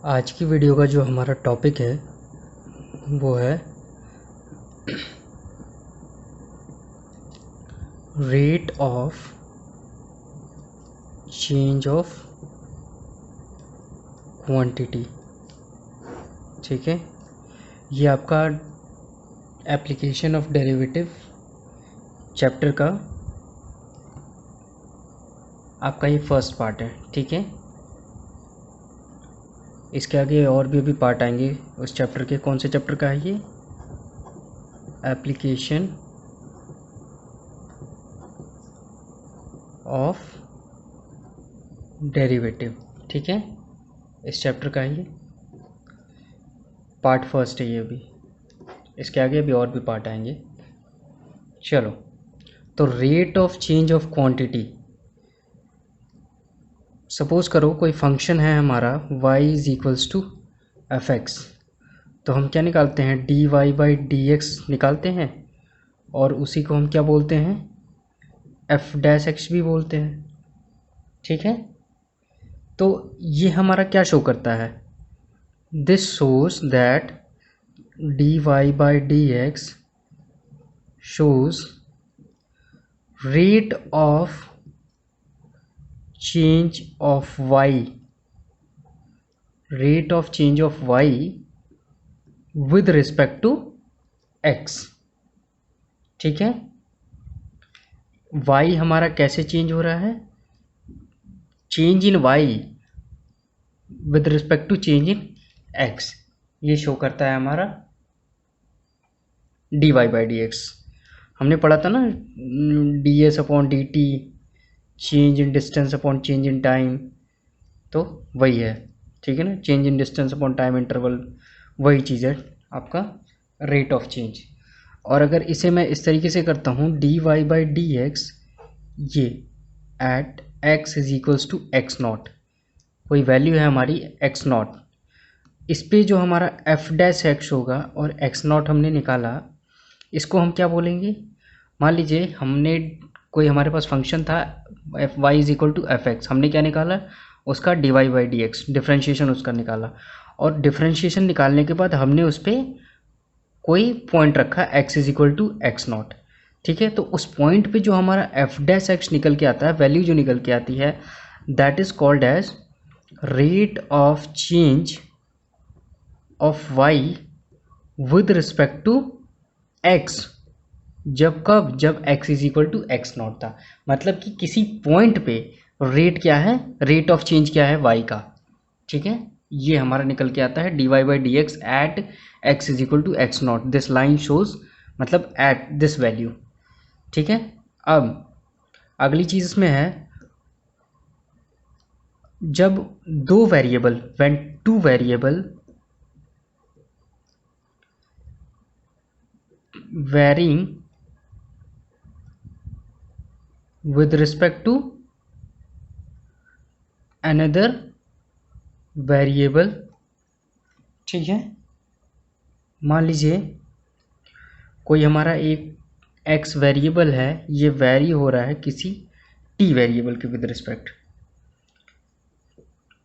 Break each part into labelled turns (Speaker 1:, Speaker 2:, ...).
Speaker 1: आज की वीडियो का जो हमारा टॉपिक है वो है rate of change of quantity. ठीक है, ये आपका एप्लीकेशन ऑफ डेरिवेटिव चैप्टर का आपका ये फर्स्ट पार्ट है। ठीक है, इसके आगे और भी अभी पार्ट आएंगे उस चैप्टर के। कौन से चैप्टर का है ये? Application of derivative. ठीक है, इस चैप्टर का है ये पार्ट फर्स्ट है ये। अभी इसके आगे अभी और भी पार्ट आएंगे। चलो, तो rate of change of quantity. Suppose करो कोई फंक्शन है हमारा y is equals to f x, तो हम क्या निकालते हैं? D Y by D x निकालते हैं, और उसी को हम क्या बोलते हैं? एफ डैश एक्स भी बोलते हैं। ठीक है, तो ये हमारा क्या शो करता है? This shows that d Y by D x shows rate of change of y, rate of change of y with respect to x। ठीक है, y हमारा कैसे चेंज हो रहा है? Change in y with respect to change in x, ये show करता है हमारा dy बाई डी एक्स। हमने पढ़ा था ना, D S upon d T, change in distance upon change in time, तो वही है। ठीक है ना, change in distance upon time interval, वही चीज़ है आपका रेट ऑफ चेंज। और अगर इसे मैं इस तरीके से करता हूँ, D Y by D X, ये at x is equals to x not, कोई वैल्यू है हमारी एक्स नॉट, इस पे जो हमारा एफ डैश एक्स होगा और एक्स नॉट हमने निकाला, इसको हम क्या बोलेंगे? मान लीजिए हमने कोई, हमारे पास फंक्शन था f y is equal to f x, हमने क्या निकाला? उसका d Y by D x, differentiation उसका निकाला, और डिफ्रेंशिएशन निकालने के बाद हमने उस पर कोई पॉइंट रखा x is equal to x naught. ठीक है, तो उस पॉइंट पे जो हमारा एफ डैश एक्स निकल के आता है, वैल्यू जो निकल के आती है, that is called as rate of change of y with respect to x. कब? जब x is equal to x naught था। मतलब कि किसी पॉइंट पे रेट क्या है, रेट ऑफ चेंज क्या है y का। ठीक है, ये हमारा निकल के आता है d Y by D x at x is equal to x naught. This line shows मतलब एट दिस वैल्यू। ठीक है, अब अगली चीज इसमें है, जब दो variable, when two variable varying with respect to another variable। ठीक है, मान लीजिए कोई हमारा एक x वेरिएबल है, ये वेरी हो रहा है किसी t वेरिएबल के विद रिस्पेक्ट,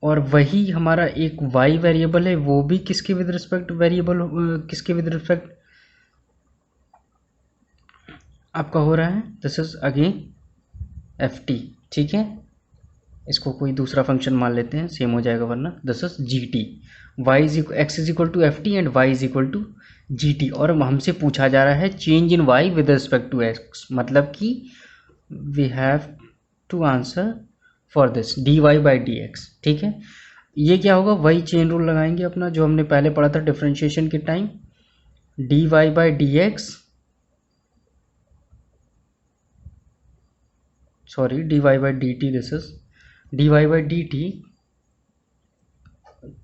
Speaker 1: और वही हमारा एक y वेरिएबल है, वो भी किसके विद रिस्पेक्ट वेरिएबल, किसके विद रिस्पेक्ट आपका हो रहा है? This is again F T. ठीक है, इसको कोई दूसरा फंक्शन मान लेते हैं, सेम हो जाएगा वरना। This is g t, y is x is equal to f t and y is equal to g t, और हमसे पूछा जा रहा है change in y with respect to x, मतलब कि we have to answer for this d Y by D x. ठीक है, ये क्या होगा? वही चेन रूल लगाएंगे अपना जो हमने पहले पढ़ा था डिफरेंशिएशन के time, d Y by D x, sorry d Y by d t, this is d Y by d t,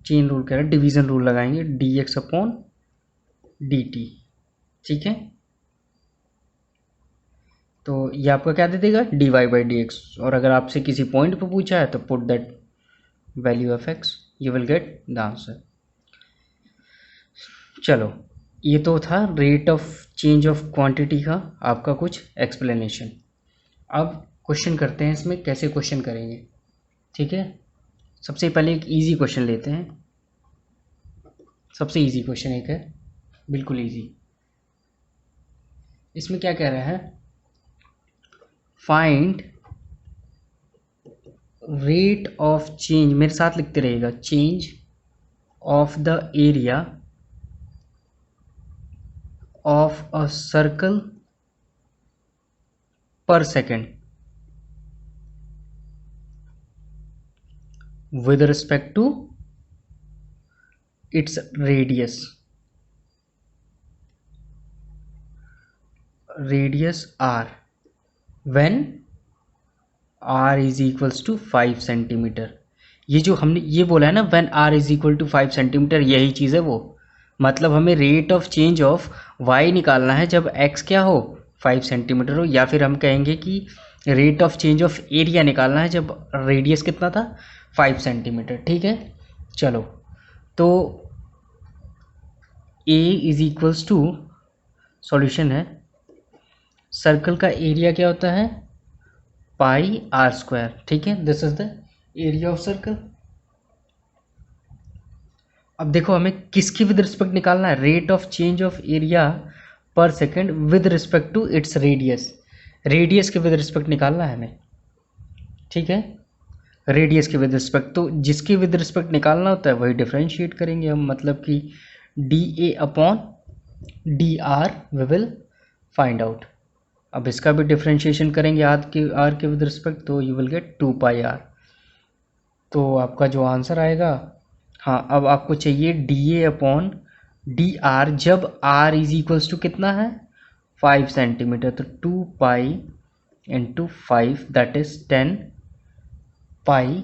Speaker 1: chain rule कह रहे हैं, डिवीजन रूल लगाएंगे, d x upon d t. ठीक है, तो ये आपका क्या दे देगा? D Y by D x, और अगर आपसे किसी पॉइंट पे पूछा है तो put that value of x, you will get the answer. चलो, ये तो था rate of change of quantity का आपका कुछ एक्सप्लेनेशन। अब क्वेश्चन करते हैं इसमें, कैसे क्वेश्चन करेंगे। ठीक है, सबसे पहले एक इजी क्वेश्चन लेते हैं। सबसे इजी क्वेश्चन एक है, बिल्कुल इजी। इसमें क्या कह रहा है, फाइंड रेट ऑफ चेंज, मेरे साथ लिखते रहिएगा, change of the area of a circle पर second with respect to its radius r when r is equals to 5 centimetre. ये जो हमने ये बोला है ना, when r is equal to 5 centimetre, यही चीज़ है वो। मतलब हमें rate of change of y निकालना है जब x क्या हो, 5 सेंटीमीटर हो, या फिर हम कहेंगे कि rate of change of area निकालना है जब रेडियस कितना था, 5 सेंटीमीटर। ठीक है, चलो तो a is equals to, solution है, सर्कल का एरिया क्या होता है, पाई आर स्क्वायर। ठीक है, this is the area of circle. अब देखो हमें किसकी विद रिस्पेक्ट निकालना है, rate of change of area per second with respect to its radius, radius के विद रिस्पेक्ट निकालना है हमें। ठीक है, रेडियस के विद रिस्पेक्ट, तो जिसके विद रिस्पेक्ट निकालना होता है वही डिफरेंशिएट करेंगे हम, मतलब कि d a upon d r we will find out. अब इसका भी डिफरेंशिएशन करेंगे आर के विद रिस्पेक्ट, तो you will get 2 pi r. तो आपका जो आंसर आएगा, हाँ अब आपको चाहिए d a upon d r जब आर इज इक्वल्स टू कितना है, 5 सेंटीमीटर, तो 2 pi into 5 that is 10 pi.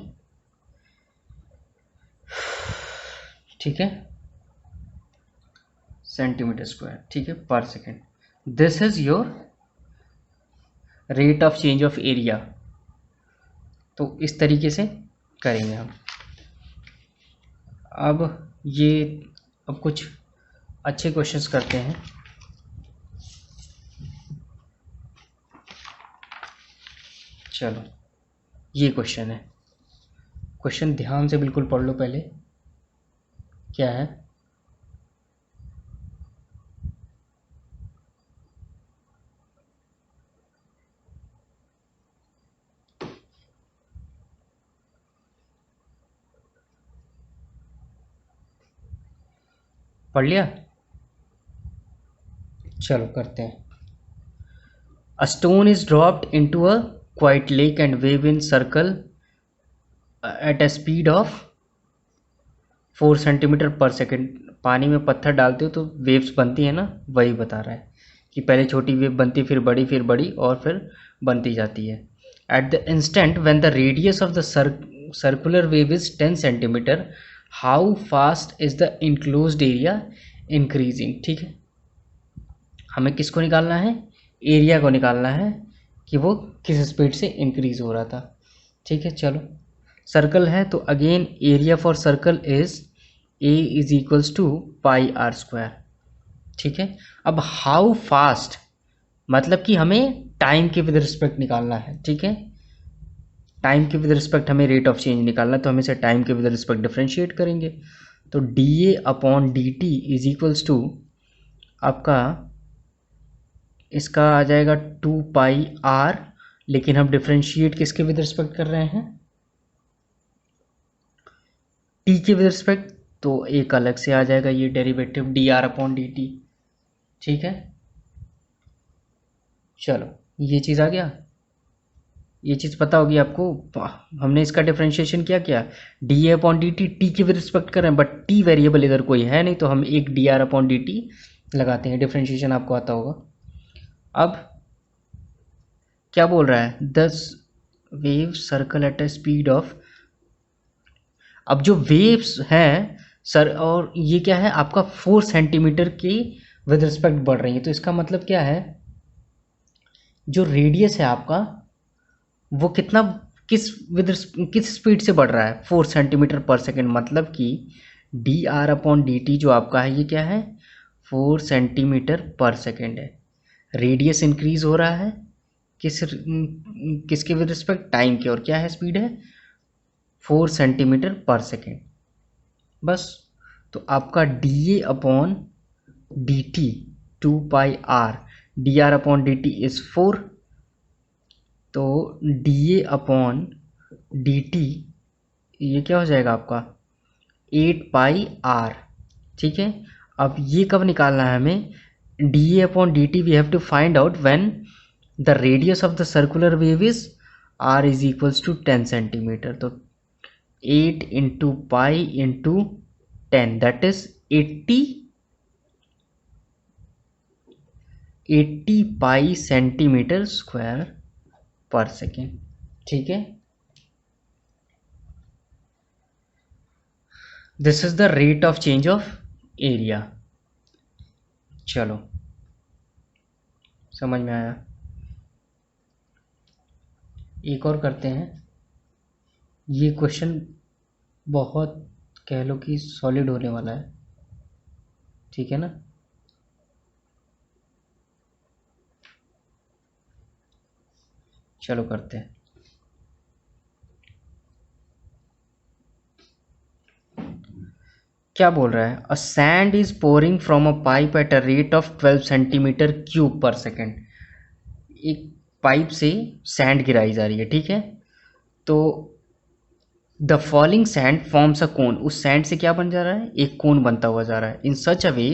Speaker 1: ठीक है, सेंटीमीटर स्क्वायर। ठीक है, per second. This is your rate of change of area. तो इस तरीके से करेंगे हम। अब कुछ अच्छे क्वेश्चंस करते हैं। चलो ये क्वेश्चन है, क्वेश्चन ध्यान से बिल्कुल पढ़ लो पहले। क्या है, पढ़ लिया? चलो करते हैं। A stone is dropped into a quite lake and wave in circle at a speed of 4 centimetre per second. पानी में पत्थर डालते हो तो वेव्स बनती है ना, वही बता रहा है कि पहले छोटी वेव बनती, फिर बड़ी और फिर बनती जाती है। At the instant when the radius of the circular wave is 10 centimetre, how fast is the enclosed area increasing. ठीक है, हमें किसको निकालना है, एरिया को निकालना है कि वो किस स्पीड से इंक्रीज हो रहा था। ठीक है, चलो सर्कल है तो again area for circle is a is equals to pi are square. ठीक है, अब हाउ फास्ट मतलब कि हमें टाइम के विद रिस्पेक्ट निकालना है। ठीक है, टाइम के विद रिस्पेक्ट हमें रेट ऑफ चेंज निकालना है, तो हम इसे टाइम के विद रिस्पेक्ट डिफ्रेंशिएट करेंगे। तो d a upon d T is equals to आपका इसका आ जाएगा 2 पाई आर, लेकिन हम डिफ्रेंशिएट किसके विद रिस्पेक्ट कर रहे हैं, टी के विद रिस्पेक्ट, तो एक अलग से आ जाएगा ये derivative D R upon d t. ठीक है, चलो ये चीज़ आ गया, ये चीज़ पता होगी आपको। हमने इसका डिफरेंशिएशन क्या D a upon d T, T के विद रिस्पेक्ट कर रहे हैं, बट टी वेरिएबल इधर कोई है नहीं, तो हम एक D R upon d T लगाते हैं। डिफरेंशिएशन आपको आता होगा। अब क्या बोल रहा है, 10 wave circle at a speed of, अब जो वेव्स हैं सर, और ये क्या है आपका 4 सेंटीमीटर की विद रिस्पेक्ट बढ़ रही है, तो इसका मतलब क्या है, जो रेडियस है आपका वो कितना किस स्पीड से बढ़ रहा है, 4 सेंटीमीटर पर सेकेंड। मतलब कि D R upon d T जो आपका है ये क्या है, 4 सेंटीमीटर पर सेकेंड है। रेडियस इंक्रीज हो रहा है किसके विद रिस्पेक्ट, टाइम के, और क्या है स्पीड है 4 सेंटीमीटर पर सेकेंड। बस तो आपका D a upon d T 2πr, D R upon d T is 4, तो d a upon d T ये क्या हो जाएगा आपका 8πr। ठीक है, अब ये कब निकालना है हमें, d a upon d t we have to find out when the radius of the circular wave is r is equals to 10 centimetre. तो 8 into pi into 10 that is 80 pi centimetre square per second. ठीक है, this is the rate of change of area. चलो समझ में आया। एक और करते हैं, ये क्वेश्चन बहुत कह लो कि सॉलिड होने वाला है। ठीक है ना, चलो करते हैं। क्या बोल रहा है, a sand is pouring from a pipe at a rate of 12 centimetre cube per second. एक पाइप से सैंड गिराई जा रही है। ठीक है, तो the falling sand forms a cone, उस सैंड से क्या बन जा रहा है, एक कोन बनता हुआ जा रहा है। In such a way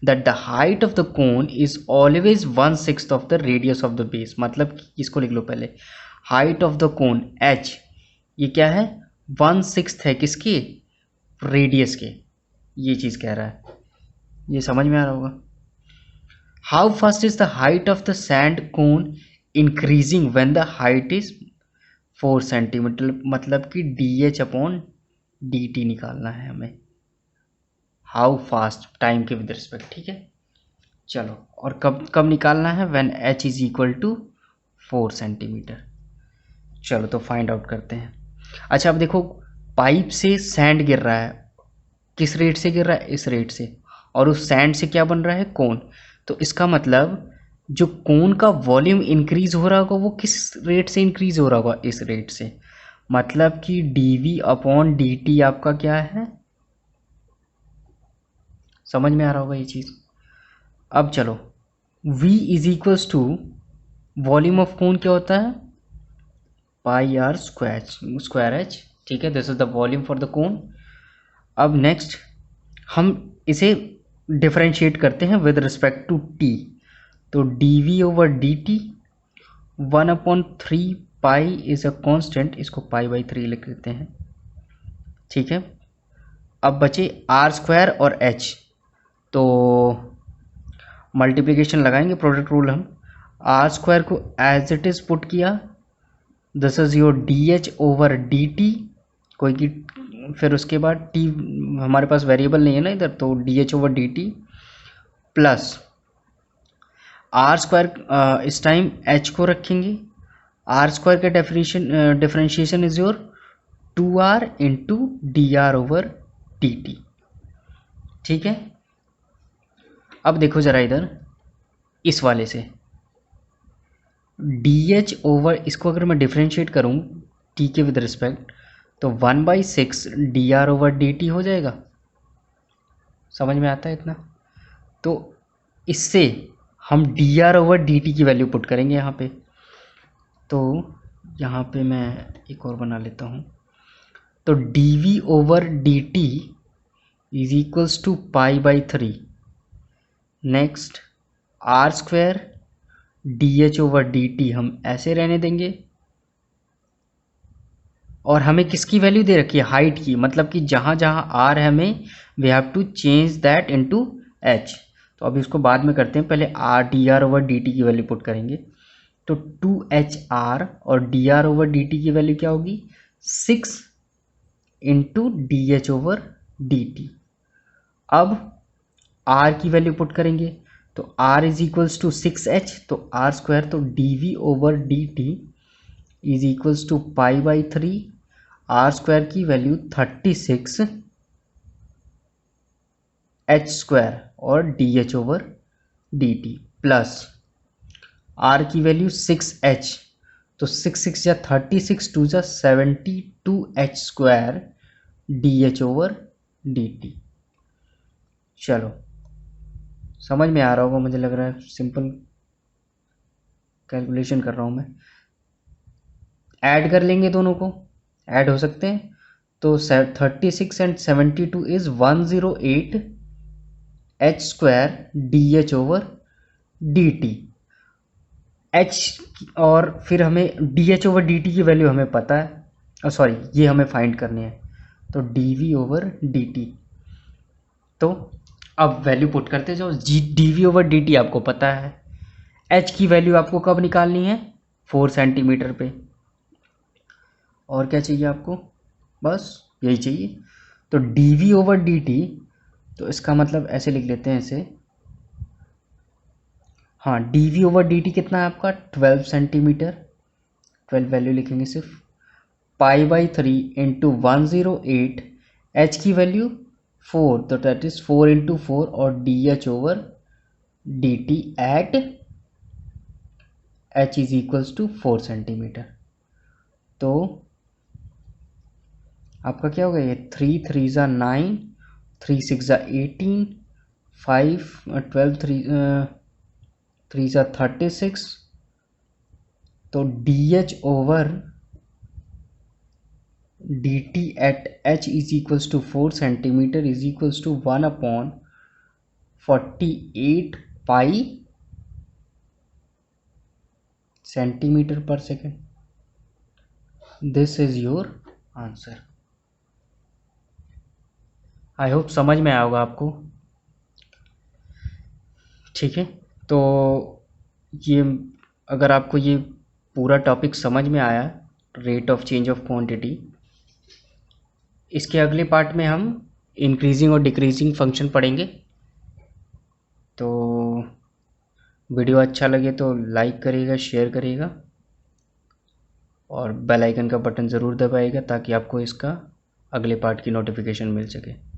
Speaker 1: that the height of the cone is always 1/6 of the radius of the base. मतलब इसको लिख लो पहले, height of the cone h ये क्या है 1/6 है किसके, रेडियस के। ये चीज़ कह रहा है, ये समझ में आ रहा होगा। How fast is the height of the sand cone increasing when the height is 4 centimetre. मतलब कि d h upon d t निकालना है हमें, हाउ फास्ट टाइम के विद रिस्पेक्ट। ठीक है, चलो, और कब कब निकालना है, when h is equal to 4 centimetre. चलो तो फाइंड आउट करते हैं। अच्छा, अब देखो पाइप से सैंड गिर रहा है, किस रेट से गिर रहा है, इस रेट से, और उस सैंड से क्या बन रहा है, कोन। तो इसका मतलब जो कोन का वॉल्यूम इंक्रीज हो रहा होगा वो किस रेट से इंक्रीज हो रहा होगा, इस रेट से। मतलब कि d v upon d t आपका क्या है, समझ में आ रहा होगा ये चीज़। अब चलो, v is equals to volume of cone क्या होता है, पाई आर स्क्वायर एच। ठीक है, this is the volume for the cone. अब नेक्स्ट हम इसे डिफरेंशिएट करते हैं विद रिस्पेक्ट टू टी। तो D we over D t 1/3 pi is a constant, इसको पाई/3 लिख देते हैं। ठीक है, अब बचे आर स्क्वायर और एच, तो मल्टीप्लिकेशन लगाएंगे, प्रोडक्ट रूल हम। आर स्क्वायर को एज इट इज़ पुट किया, this is your D H over D T, कोई की, फिर उसके बाद टी हमारे पास वेरिएबल नहीं है ना इधर, तो D H over D T plus r square, इस टाइम एच को रखेंगे। आर स्क्वायर का differentiation is your 2r into d r over D t. ठीक है, अब देखो ज़रा इधर इस वाले से डी एच ओवर, इसको अगर मैं डिफरेंशिएट करूँ टी के विद रिस्पेक्ट, तो 1/6 D r over D T हो जाएगा। समझ में आता है इतना। तो इससे हम D r over D t की वैल्यू पुट करेंगे यहाँ पे। तो यहाँ पे मैं एक और बना लेता हूँ, तो D we over D T is equals to पाई/3। Next R square D H over D T हम ऐसे रहने देंगे, और हमें किसकी वैल्यू दे रखी है, हाइट की। मतलब कि जहाँ जहाँ आर है हमें we have to change that into h. तो अब इसको बाद में करते हैं, पहले r d r over D t की वैल्यू पुट करेंगे। तो 2HR और d r over D t की वैल्यू क्या होगी, 6 into d H over D t. अब आर की वैल्यू पुट करेंगे, तो r is equals to 6H, तो आर स्क्वायर, तो D we over D T is equals to पाई/3। आर स्क्वायर की वैल्यू 36 एच स्क्वायर और D H over D T plus R की वैल्यू 6H, तो 6 या 36 2 जा 72 H square D H over D T. चलो समझ में आ रहा होगा, मुझे लग रहा है सिंपल कैलकुलेशन कर रहा हूँ मैं। ऐड कर लेंगे, दोनों को ऐड हो सकते हैं। तो 36 and 72 is 108 H square D H over D T. H और फिर हमें D H over D t की वैल्यू हमें पता है, सॉरी ये हमें फाइंड करनी है, तो D we over D t. तो अब वैल्यू पुट करते जाओ। जी d we over D t आपको पता है, एच की वैल्यू आपको कब निकालनी है, 4 सेंटीमीटर पे। और क्या चाहिए आपको, बस यही चाहिए। तो D we over D t, तो इसका मतलब ऐसे लिख लेते हैं इसे, हाँ d we over D t कितना है आपका 12 सेंटीमीटर, 12 वैल्यू लिखेंगे सिर्फ, पाई/3 इंटू 108, एच की वैल्यू 4, तो दैट इज 4 इंटू 4, और D H over D T at H is equals to 4 centimetre. तो आपका क्या होगा, ये 3 3 ज़ा 9, 3 6 ज़ा 18, 5 12 3 ज़ा 36, तो D H over D T at H is equals to 4 centimetre is equals to 1/48 pi centimetre per second. This is your answer. I hope समझ में आया होगा आपको, ठीक है। तो ये अगर आपको ये पूरा टॉपिक समझ में आया, rate of change of quantity, इसके अगले पार्ट में हम इंक्रीजिंग और डिक्रीजिंग फंक्शन पढ़ेंगे। तो वीडियो अच्छा लगे तो लाइक करिएगा, शेयर करिएगा, और बेल आइकन का बटन ज़रूर दबाइएगा ताकि आपको इसका अगले पार्ट की नोटिफिकेशन मिल सके।